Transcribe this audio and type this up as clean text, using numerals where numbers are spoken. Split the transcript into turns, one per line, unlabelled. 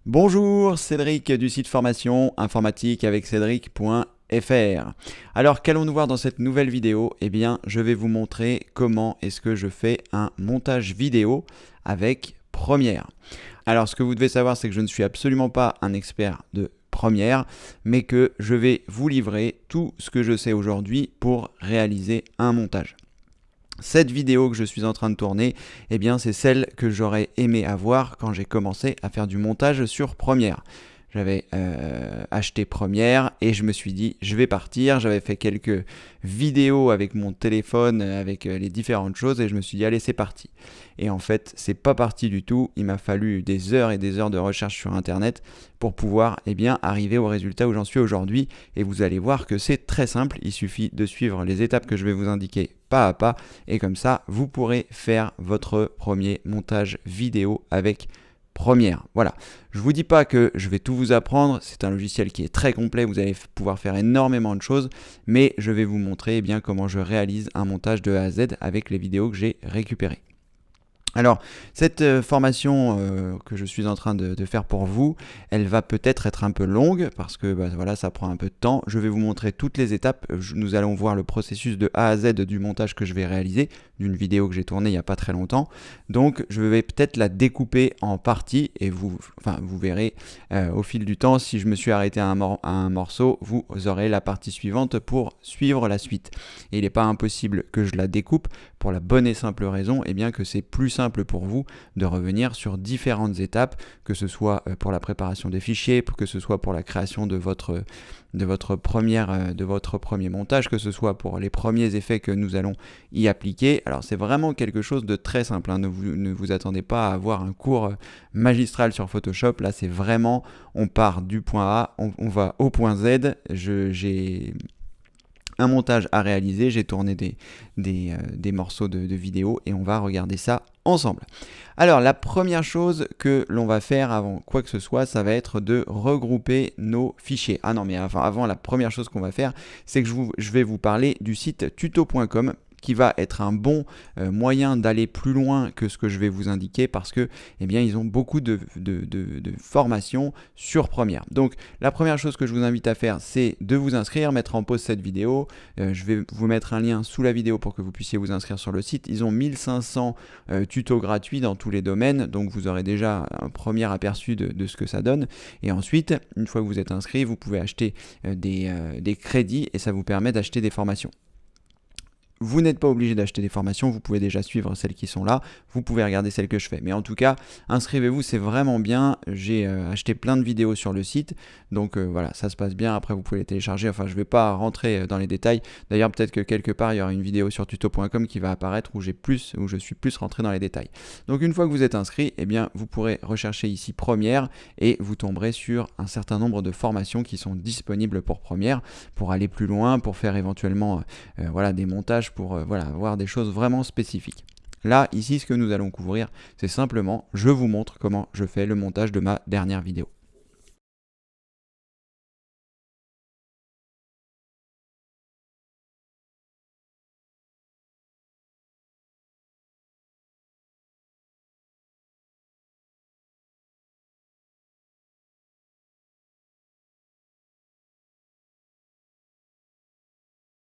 Bonjour, Cédric du site formation informatique avec Cédric.fr. Alors qu'allons-nous voir dans cette nouvelle vidéo? Eh bien, je vais vous montrer comment est-ce que je fais un montage vidéo avec Premiere. Alors, ce que vous devez savoir, c'est que je ne suis absolument pas un expert de Premiere, mais que je vais vous livrer tout ce que je sais aujourd'hui pour réaliser un montage. Cette vidéo que je suis en train de tourner, eh bien c'est celle que j'aurais aimé avoir quand j'ai commencé à faire du montage sur Premiere. J'avais acheté Premiere et je me suis dit je vais partir. J'avais fait quelques vidéos avec mon téléphone, avec les différentes choses et je me suis dit allez c'est parti. Et en fait c'est pas parti du tout. Il m'a fallu des heures et des heures de recherche sur internet pour pouvoir arriver au résultat où j'en suis aujourd'hui. Et vous allez voir que c'est très simple. Il suffit de suivre les étapes que je vais vous indiquer pas à pas et comme ça vous pourrez faire votre premier montage vidéo avec Premiere. Voilà, je vous dis pas que je vais tout vous apprendre, c'est un logiciel qui est très complet, vous allez pouvoir faire énormément de choses, mais je vais vous montrer comment je réalise un montage de A à Z avec les vidéos que j'ai récupérées. Alors, cette formation que je suis en train de faire pour vous, elle va peut-être être un peu longue parce que voilà, ça prend un peu de temps. Je vais vous montrer toutes les étapes. Nous allons voir le processus de A à Z du montage que je vais réaliser, d'une vidéo que j'ai tournée il n'y a pas très longtemps. Donc, je vais peut-être la découper en parties et vous verrez au fil du temps, si je me suis arrêté à un morceau, vous aurez la partie suivante pour suivre la suite. Et il n'est pas impossible que je la découpe pour la bonne et simple raison que c'est plus simple pour vous de revenir sur différentes étapes, que ce soit pour la préparation des fichiers, que ce soit pour la création de votre premier montage, que ce soit pour les premiers effets que nous allons y appliquer. Alors c'est vraiment quelque chose de très simple, hein. Ne vous attendez pas à avoir un cours magistral sur Photoshop. Là c'est vraiment, on part du point A, on va au point Z. J'ai un montage à réaliser, j'ai tourné des morceaux de vidéo et on va regarder ça ensemble. Alors la première chose que l'on va faire avant quoi que ce soit, ça va être de regrouper nos fichiers. Ah non mais avant la première chose qu'on va faire, c'est que je vais vous parler du site tuto.com qui va être un bon moyen d'aller plus loin que ce que je vais vous indiquer parce que ils ont beaucoup de formations sur Premiere. Donc la première chose que je vous invite à faire, c'est de vous inscrire, mettre en pause cette vidéo. Je vais vous mettre un lien sous la vidéo pour que vous puissiez vous inscrire sur le site. Ils ont 1500 tutos gratuits dans tous les domaines, donc vous aurez déjà un premier aperçu de ce que ça donne. Et ensuite, une fois que vous êtes inscrit, vous pouvez acheter des crédits et ça vous permet d'acheter des formations. Vous n'êtes pas obligé d'acheter des formations, vous pouvez déjà suivre celles qui sont là, vous pouvez regarder celles que je fais. Mais en tout cas, inscrivez-vous, c'est vraiment bien. J'ai acheté plein de vidéos sur le site, donc voilà, ça se passe bien. Après, vous pouvez les télécharger. Enfin, je ne vais pas rentrer dans les détails. D'ailleurs, peut-être que quelque part, il y aura une vidéo sur tuto.com qui va apparaître où je suis plus rentré dans les détails. Donc, une fois que vous êtes inscrit, vous pourrez rechercher ici Premiere et vous tomberez sur un certain nombre de formations qui sont disponibles pour Premiere, pour aller plus loin, pour faire éventuellement des montages, pour avoir des choses vraiment spécifiques. Là, ici, ce que nous allons couvrir, c'est simplement, je vous montre comment je fais le montage de ma dernière vidéo.